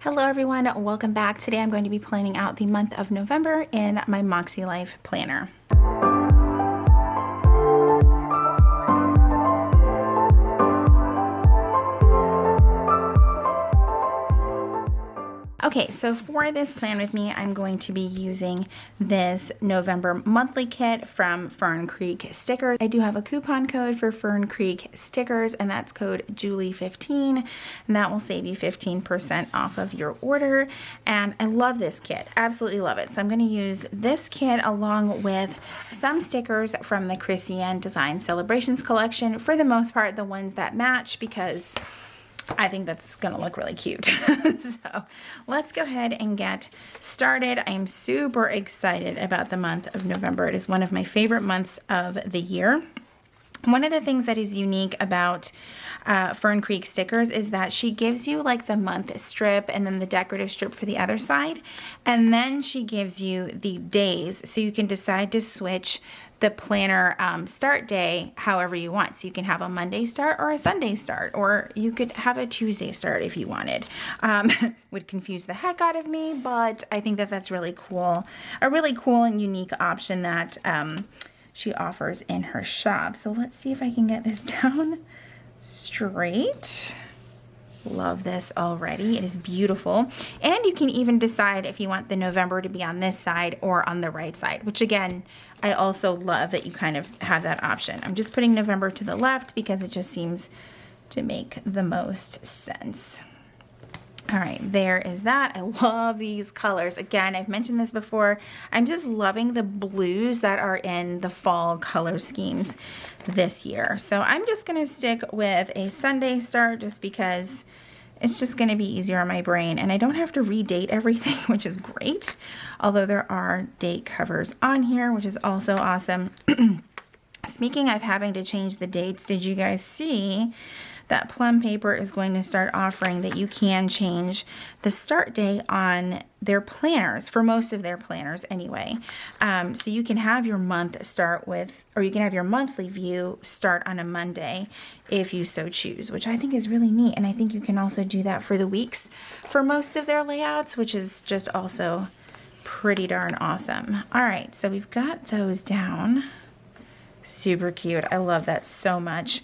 Hello everyone, welcome back. Today I'm going to be planning out the month of November in my MakseLife planner. Okay, so for this plan with me, I'm going to be using this November monthly kit from Fern Creek Stickers. I do have a coupon code for Fern Creek Stickers, and that's code Julie15, and that will save you 15% off of your order. And I love this kit, absolutely love it. So I'm going to use this kit along with some stickers from the Christian Design Celebrations collection, for the most part, the ones that match, because I think that's gonna look really cute. So let's go ahead and get started. I am super excited about the month of November. It is one of my favorite months of the year. One of the things that is unique about Fern Creek Stickers is that she gives you like the month strip and then the decorative strip for the other side. And then she gives you the days, so you can decide to switch the planner start day however you want. So you can have a Monday start or a Sunday start, or you could have a Tuesday start if you wanted. Would confuse the heck out of me, but I think that that's really cool. A really cool and unique option that she offers in her shop. So let's see if I can get this down straight. Love this already. It is beautiful. And you can even decide if you want the November to be on this side or on the right side, which again, I also love that you kind of have that option. I'm just putting November to the left because it just seems to make the most sense. All right, there is that. I love these colors. Again, I've mentioned this before. I'm just loving the blues that are in the fall color schemes this year. So I'm just gonna stick with a Sunday start just because it's just gonna be easier on my brain, and I don't have to redate everything, which is great. Although there are date covers on here, which is also awesome. Speaking of having to change the dates, did you guys see that Plum Paper is going to start offering that you can change the start date on their planners, for most of their planners anyway. So you can have your month start with, or you can have your monthly view start on a Monday if you so choose, which I think is really neat. And I think you can also do that for the weeks for most of their layouts, which is just also pretty darn awesome. All right, so we've got those down. Super cute. I love that so much.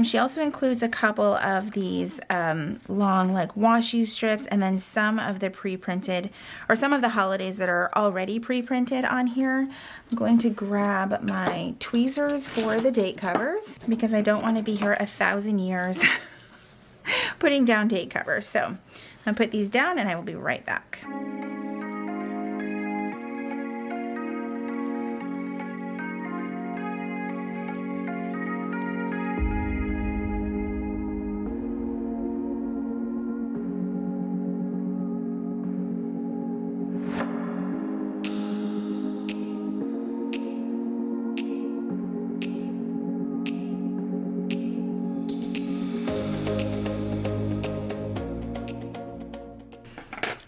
She also includes a couple of these long like washi strips, and then some of the pre-printed, or some of the holidays that are already pre-printed on here. I'm going to grab my tweezers for the date covers because I don't want to be here 1,000 years putting down date covers. So I'll put these down and I will be right back.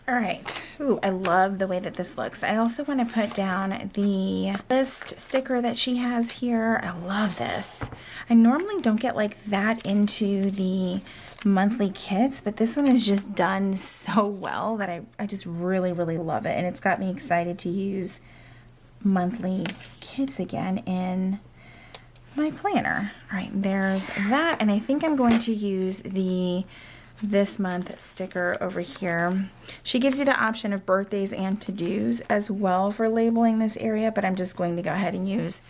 All right. Ooh, I love the way that this looks. I also want to put down the list sticker that she has here. I love this. I normally don't get like that into the monthly kits, but this one is just done so well that I just really, really love it. And it's got me excited to use monthly kits again in my planner. All right, there's that. And I think I'm going to use the this month sticker over here. She gives you the option of birthdays and to-dos as well for labeling this area, but I'm just going to go ahead and use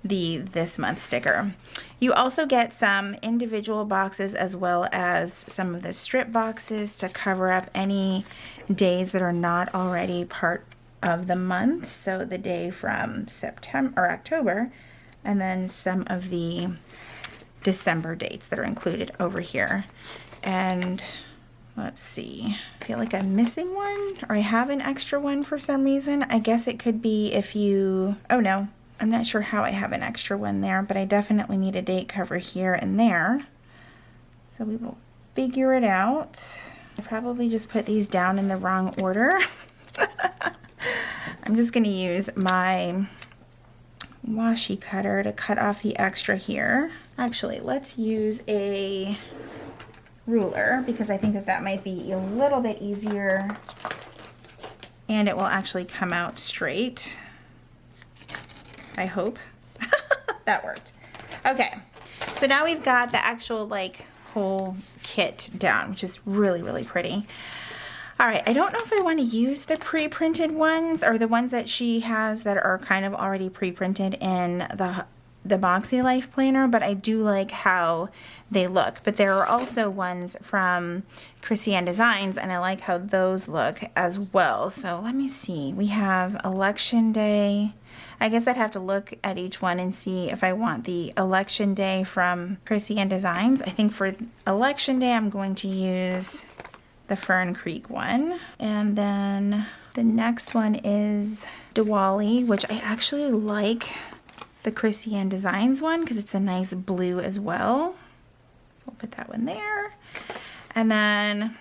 the this month sticker. You also get some individual boxes as well as some of the strip boxes to cover up any days that are not already part of the month. So the day from September or October, and then some of the December dates that are included over here. And let's see, I feel like I'm missing one, or I have an extra one for some reason. I guess it could be if you, oh no, I'm not sure how I have an extra one there, but I definitely need a date cover here and there. So we will figure it out. I probably just put these down in the wrong order. I'm just gonna use my washi cutter to cut off the extra here. Actually, let's use a ruler because I think that that might be a little bit easier and it will actually come out straight. I hope. That worked. Okay, so now we've got the actual like whole kit down, which is really, really pretty. All right, I don't know if I want to use the pre-printed ones or the ones that she has that are kind of already pre-printed in the MakseLife planner, but I do like how they look. But there are also ones from Chrissy Designs, and I like how those look as well. So let me see. We have Election Day. I guess I'd have to look at each one and see if I want the Election Day from Chrissy Designs. I think for Election Day, I'm going to use the Fern Creek one. And then the next one is Diwali, which I actually like the Chrissy Designs one because it's a nice blue as well. So we'll put that one there. And then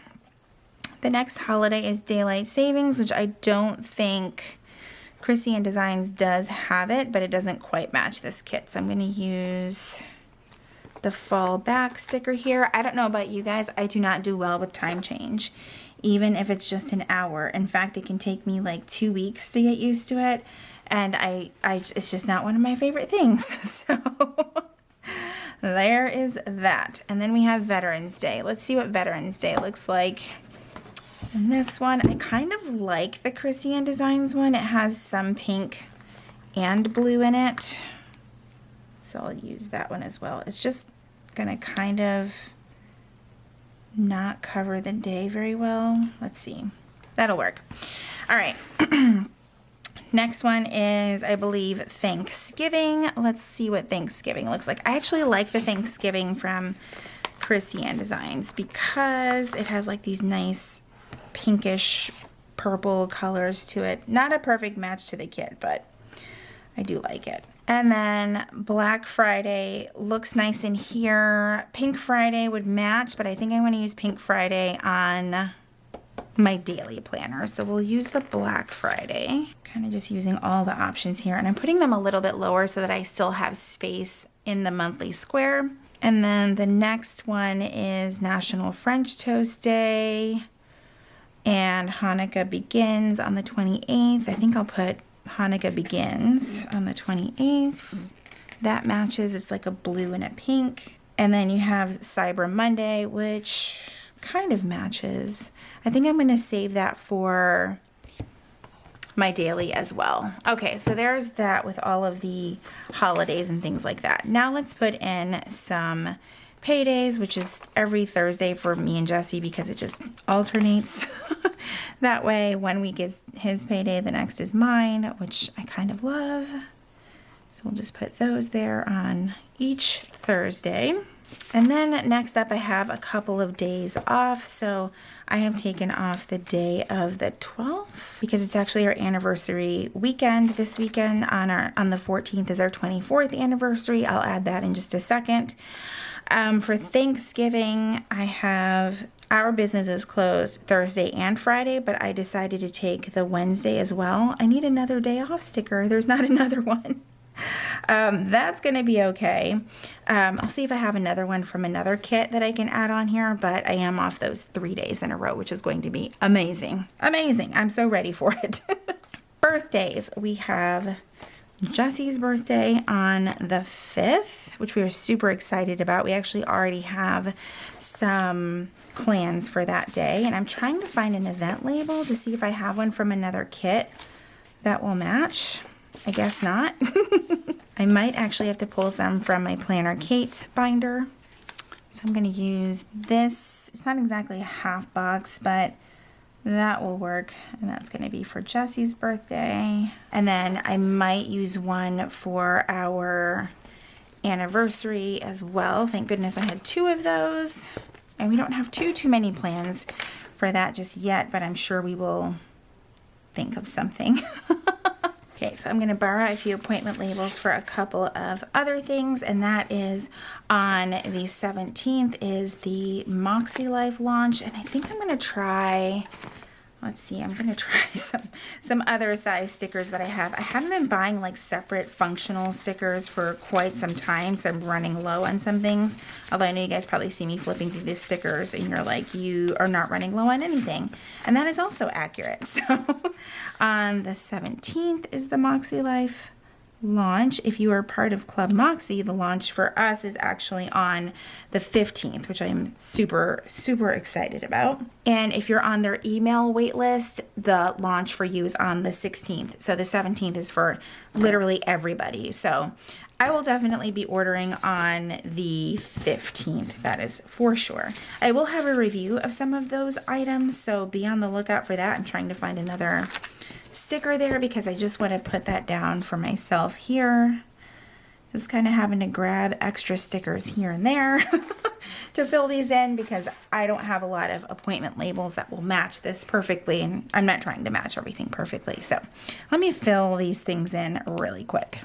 the next holiday is Daylight Savings, which I don't think Chrissy Designs does have it, but it doesn't quite match this kit. So I'm going to use the fall back sticker here. I don't know about you guys, I do not do well with time change, even if it's just an hour. In fact, it can take me like 2 weeks to get used to it, and it's just not one of my favorite things. So there is that. And then we have Veterans Day. Let's see what Veterans Day looks like. And this one, I kind of like the Chrissy Designs one. It has some pink and blue in it, so I'll use that one as well. It's just gonna kind of not cover the day very well. Let's see. That'll work. All right. Next one is, I believe, Thanksgiving. Let's see what Thanksgiving looks like. I actually like the Thanksgiving from Chrissy Designs because it has like these nice pinkish purple colors to it. Not a perfect match to the kit, but I do like it. And then Black Friday looks nice in here. Pink Friday would match, but I think I want to use Pink Friday on my daily planner. So we'll use the Black Friday. Kind of just using all the options here. And I'm putting them a little bit lower so that I still have space in the monthly square. And then the next one is National French Toast Day. And Hanukkah begins on the 28th. I think I'll put Hanukkah begins on the 28th. That matches. It's like a blue and a pink. And then you have Cyber Monday, which kind of matches. I think I'm going to save that for my daily as well. Okay, so there's that with all of the holidays and things like that. Now let's put in some Paydays, which is every Thursday for me and Jesse because it just alternates. That way, one week is his payday, the next is mine, which I kind of love. So we'll just put those there on each Thursday. And then next up, I have a couple of days off. So I have taken off the day of the 12th because it's actually our anniversary weekend. This weekend on the 14th is our 24th anniversary. I'll add that in just a second. For Thanksgiving, I have our business is closed Thursday and Friday, but I decided to take the Wednesday as well. I need another day off sticker. There's not another one. That's going to be okay. I'll see if I have another one from another kit that I can add on here, but I am off those 3 days in a row, which is going to be amazing. Amazing. I'm so ready for it. Birthdays. We have Jesse's birthday on the 5th, which we are super excited about. We actually already have some plans for that day, and I'm trying to find an event label to see if I have one from another kit that will match. I guess not. I might actually have to pull some from my Planner Kate binder. So I'm going to use this. It's not exactly a half box, but that will work. And that's going to be for Jesse's birthday. And then I might use one for our anniversary as well. Thank goodness I had 2 of those. And we don't have too many plans for that just yet, but I'm sure we will think of something. Okay, so I'm going to borrow a few appointment labels for a couple of other things, and that is on the 17th is the MakseLife launch, and I think I'm going to try let's see, I'm going to try some other size stickers that I have. I haven't been buying like separate functional stickers for quite some time, so I'm running low on some things. Although I know you guys probably see me flipping through these stickers and you're like, you are not running low on anything. And that is also accurate. So on the 17th is the MakseLife launch. If you are part of Club Moxie, the launch for us is actually on the 15th, which I am super excited about. And if you're on their email wait list, the launch for you is on the 16th. So the 17th is for literally everybody. So I will definitely be ordering on the 15th, that is for sure. I will have a review of some of those items, so be on the lookout for that. I'm trying to find another sticker there because I just want to put that down for myself here. Just kind of having to grab extra stickers here and there to fill these in because I don't have a lot of appointment labels that will match this perfectly, and I'm not trying to match everything perfectly. So let me fill these things in really quick.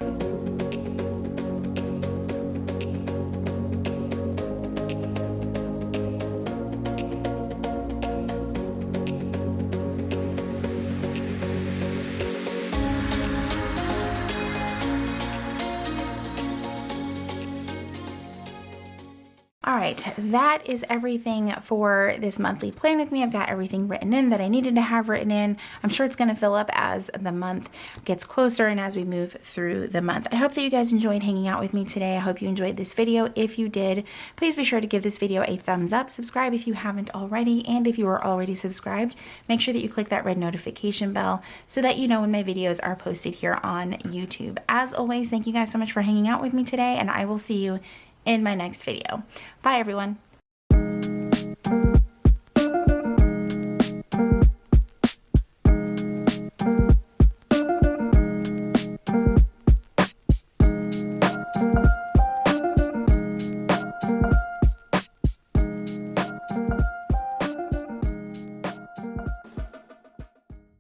All right, that is everything for this monthly plan with me. I've got everything written in that I needed to have written in. I'm sure it's going to fill up as the month gets closer and as we move through the month. I hope that you guys enjoyed hanging out with me today. I hope you enjoyed this video. If you did, please be sure to give this video a thumbs up. Subscribe if you haven't already. And if you are already subscribed, make sure that you click that red notification bell so that you know when my videos are posted here on YouTube. As always, thank you guys so much for hanging out with me today, and I will see you in my next video. Bye, everyone.